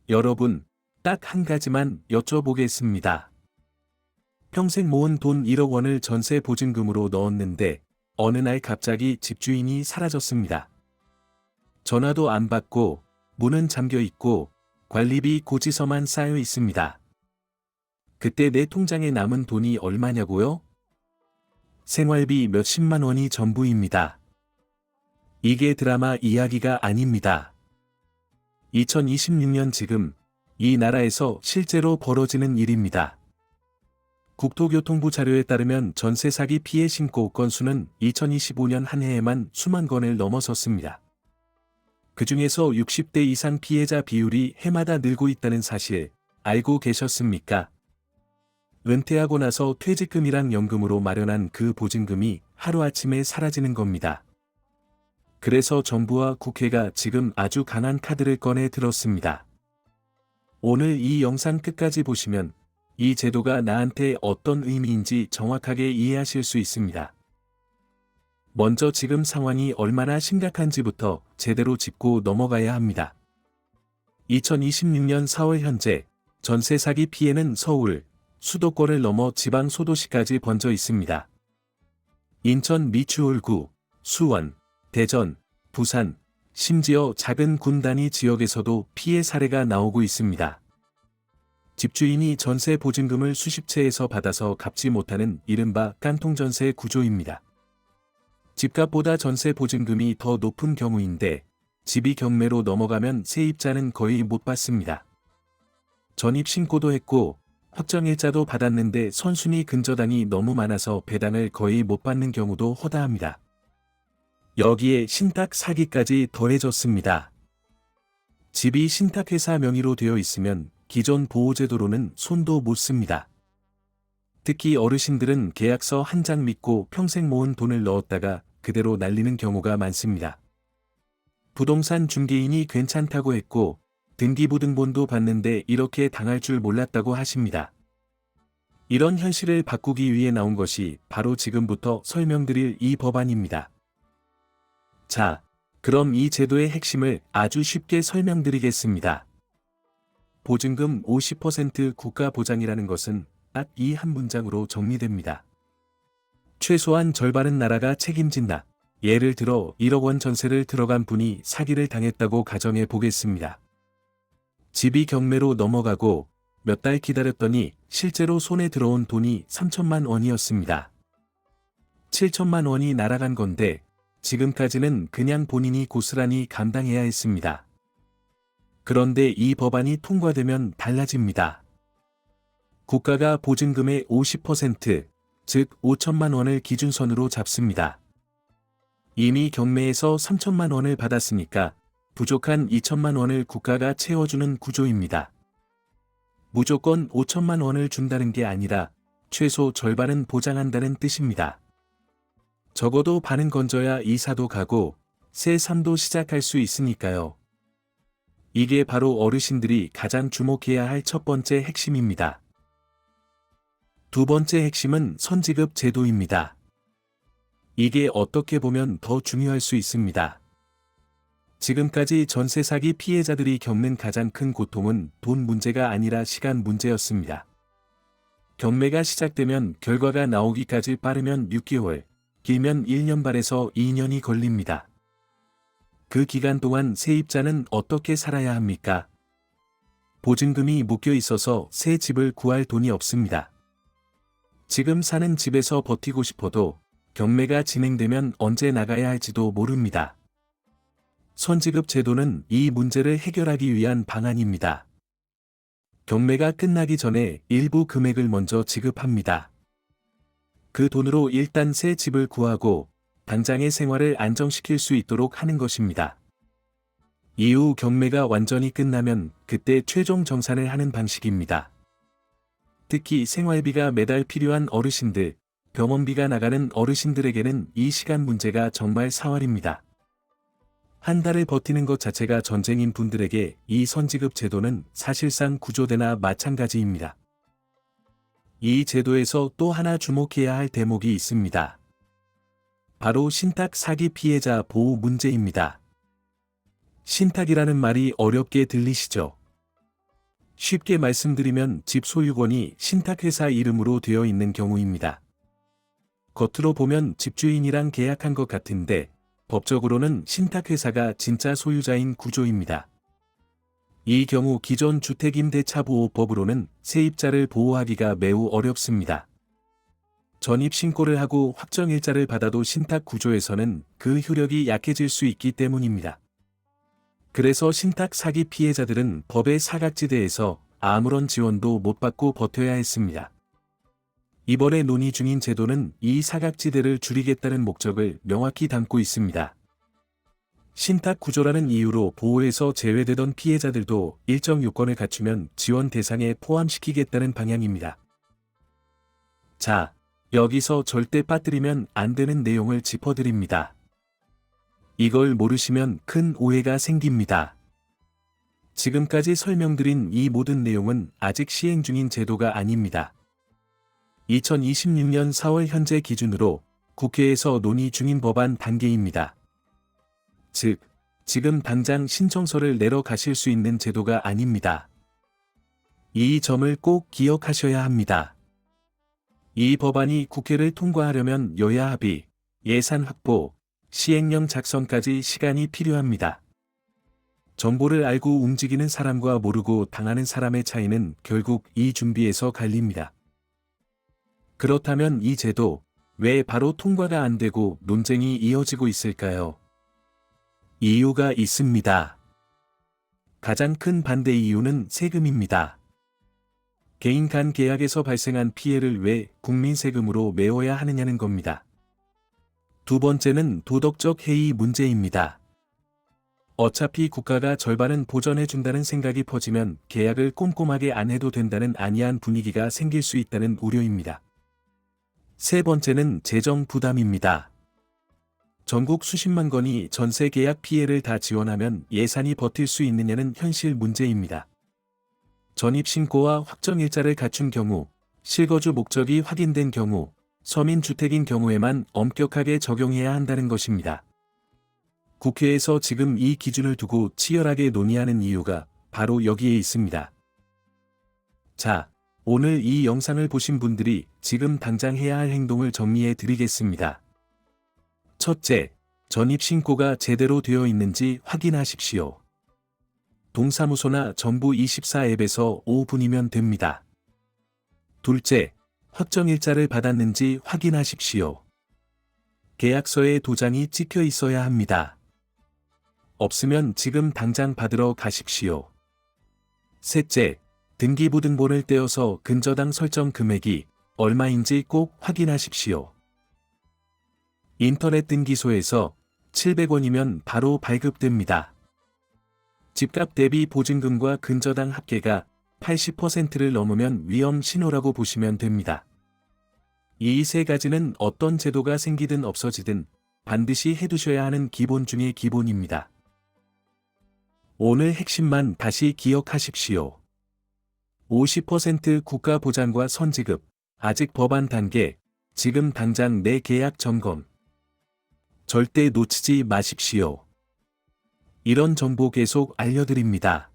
여러분, 딱 한 가지만 여쭤보겠습니다. 평생 모은 돈 1억 원을 전세 보증금으로 넣었는데 어느 날 갑자기 집주인이 사라졌습니다. 전화도 안 받고 문은 잠겨 있고 관리비 고지서만 쌓여 있습니다. 그때 내 통장에 남은 돈이 얼마냐고요? 생활비 몇십만 원이 전부입니다. 이게 드라마 이야기가 아닙니다. 2026년 지금 이 나라에서 실제로 벌어지는 일입니다. 국토교통부 자료에 따르면 전세 사기 피해 신고 건수는 2025년 한 해에만 수만 건을 넘어섰습니다. 그 중에서 60대 이상 피해자 비율이 해마다 늘고 있다는 사실 알고 계셨습니까? 은퇴하고 나서 퇴직금이랑 연금으로 마련한 그 보증금이 하루아침에 사라지는 겁니다. 그래서 정부와 국회가 지금 아주 강한 카드를 꺼내 들었습니다. 오늘 이 영상 끝까지 보시면 이 제도가 나한테 어떤 의미인지 정확하게 이해하실 수 있습니다. 먼저 지금 상황이 얼마나 심각한지부터 제대로 짚고 넘어가야 합니다. 2026년 4월 현재 전세 사기 피해는 서울, 수도권을 넘어 지방 소도시까지 번져 있습니다. 인천 미추홀구, 수원, 대전, 부산, 심지어 작은 군 단위 지역에서도 피해 사례가 나오고 있습니다. 집주인이 전세 보증금을 수십 채에서 받아서 갚지 못하는 이른바 깡통전세 구조입니다. 집값보다 전세 보증금이 더 높은 경우인데 집이 경매로 넘어가면 세입자는 거의 못 받습니다. 전입 신고도 했고 확정일자도 받았는데 선순위 근저당이 너무 많아서 배당을 거의 못 받는 경우도 허다합니다. 여기에 신탁 사기까지 더해졌습니다. 집이 신탁회사 명의로 되어 있으면 기존 보호제도로는 손도 못 씁니다. 특히 어르신들은 계약서 한 장 믿고 평생 모은 돈을 넣었다가 그대로 날리는 경우가 많습니다. 부동산 중개인이 괜찮다고 했고 등기부등본도 봤는데 이렇게 당할 줄 몰랐다고 하십니다. 이런 현실을 바꾸기 위해 나온 것이 바로 지금부터 설명드릴 이 법안입니다. 자, 그럼 이 제도의 핵심을 아주 쉽게 설명드리겠습니다. 보증금 50% 국가 보장이라는 것은 딱 이 한 문장으로 정리됩니다. 최소한 절반은 나라가 책임진다. 예를 들어 1억 원 전세를 들어간 분이 사기를 당했다고 가정해 보겠습니다. 집이 경매로 넘어가고 몇 달 기다렸더니 실제로 손에 들어온 돈이 3천만 원이었습니다. 7천만 원이 날아간 건데 지금까지는 그냥 본인이 고스란히 감당해야 했습니다. 그런데 이 법안이 통과되면 달라집니다. 국가가 보증금의 50%, 즉 5천만 원을 기준선으로 잡습니다. 이미 경매에서 3천만 원을 받았으니까 부족한 2천만 원을 국가가 채워주는 구조입니다. 무조건 5천만 원을 준다는 게 아니라 최소 절반은 보장한다는 뜻입니다. 적어도 반은 건져야 이사도 가고 새 삶도 시작할 수 있으니까요. 이게 바로 어르신들이 가장 주목해야 할 첫 번째 핵심입니다. 두 번째 핵심은 선지급 제도입니다. 이게 어떻게 보면 더 중요할 수 있습니다. 지금까지 전세 사기 피해자들이 겪는 가장 큰 고통은 돈 문제가 아니라 시간 문제였습니다. 경매가 시작되면 결과가 나오기까지 빠르면 6개월, 길면 1년 반에서 2년이 걸립니다. 그 기간 동안 세입자는 어떻게 살아야 합니까? 보증금이 묶여 있어서 새 집을 구할 돈이 없습니다. 지금 사는 집에서 버티고 싶어도 경매가 진행되면 언제 나가야 할지도 모릅니다. 선지급 제도는 이 문제를 해결하기 위한 방안입니다. 경매가 끝나기 전에 일부 금액을 먼저 지급합니다. 그 돈으로 일단 새 집을 구하고 당장의 생활을 안정시킬 수 있도록 하는 것입니다. 이후 경매가 완전히 끝나면 그때 최종 정산을 하는 방식입니다. 특히 생활비가 매달 필요한 어르신들, 병원비가 나가는 어르신들에게는 이 시간 문제가 정말 사활입니다. 한 달을 버티는 것 자체가 전쟁인 분들에게 이 선지급 제도는 사실상 구조대나 마찬가지입니다. 이 제도에서 또 하나 주목해야 할 대목이 있습니다. 바로 신탁 사기 피해자 보호 문제입니다. 신탁이라는 말이 어렵게 들리시죠? 쉽게 말씀드리면 집 소유권이 신탁회사 이름으로 되어 있는 경우입니다. 겉으로 보면 집주인이랑 계약한 것 같은데 법적으로는 신탁회사가 진짜 소유자인 구조입니다. 이 경우 기존 주택임대차보호법으로는 세입자를 보호하기가 매우 어렵습니다. 전입신고를 하고 확정일자를 받아도 신탁 구조에서는 그 효력이 약해질 수 있기 때문입니다. 그래서 신탁 사기 피해자들은 법의 사각지대에서 아무런 지원도 못 받고 버텨야 했습니다. 이번에 논의 중인 제도는 이 사각지대를 줄이겠다는 목적을 명확히 담고 있습니다. 신탁 구조라는 이유로 보호에서 제외되던 피해자들도 일정 요건을 갖추면 지원 대상에 포함시키겠다는 방향입니다. 자, 여기서 절대 빠뜨리면 안 되는 내용을 짚어드립니다. 이걸 모르시면 큰 오해가 생깁니다. 지금까지 설명드린 이 모든 내용은 아직 시행 중인 제도가 아닙니다. 2026년 4월 현재 기준으로 국회에서 논의 중인 법안 단계입니다. 즉, 지금 당장 신청서를 내러 가실 수 있는 제도가 아닙니다. 이 점을 꼭 기억하셔야 합니다. 이 법안이 국회를 통과하려면 여야 합의, 예산 확보, 시행령 작성까지 시간이 필요합니다. 정보를 알고 움직이는 사람과 모르고 당하는 사람의 차이는 결국 이 준비에서 갈립니다. 그렇다면 이 제도, 왜 바로 통과가 안 되고 논쟁이 이어지고 있을까요? 이유가 있습니다. 가장 큰 반대 이유는 세금입니다. 개인 간 계약에서 발생한 피해를 왜 국민 세금으로 메워야 하느냐는 겁니다. 두 번째는 도덕적 해이 문제입니다. 어차피 국가가 절반은 보전해준다는 생각이 퍼지면 계약을 꼼꼼하게 안 해도 된다는 안이한 분위기가 생길 수 있다는 우려입니다. 세 번째는 재정 부담입니다. 전국 수십만 건이 전세 계약 피해를 다 지원하면 예산이 버틸 수 있느냐는 현실 문제입니다. 전입신고와 확정일자를 갖춘 경우, 실거주 목적이 확인된 경우, 서민주택인 경우에만 엄격하게 적용해야 한다는 것입니다. 국회에서 지금 이 기준을 두고 치열하게 논의하는 이유가 바로 여기에 있습니다. 자, 오늘 이 영상을 보신 분들이 지금 당장 해야 할 행동을 정리해 드리겠습니다. 첫째, 전입신고가 제대로 되어 있는지 확인하십시오. 동사무소나 정부24 앱에서 5분이면 됩니다. 둘째, 확정일자를 받았는지 확인하십시오. 계약서에 도장이 찍혀 있어야 합니다. 없으면 지금 당장 받으러 가십시오. 셋째, 등기부등본을 떼어서 근저당 설정 금액이 얼마인지 꼭 확인하십시오. 인터넷 등기소에서 700원이면 바로 발급됩니다. 집값 대비 보증금과 근저당 합계가 80%를 넘으면 위험 신호라고 보시면 됩니다. 이 세 가지는 어떤 제도가 생기든 없어지든 반드시 해두셔야 하는 기본 중의 기본입니다. 오늘 핵심만 다시 기억하십시오. 50% 국가 보장과 선지급, 아직 법안 단계, 지금 당장 내 계약 점검. 절대 놓치지 마십시오. 이런 정보 계속 알려드립니다.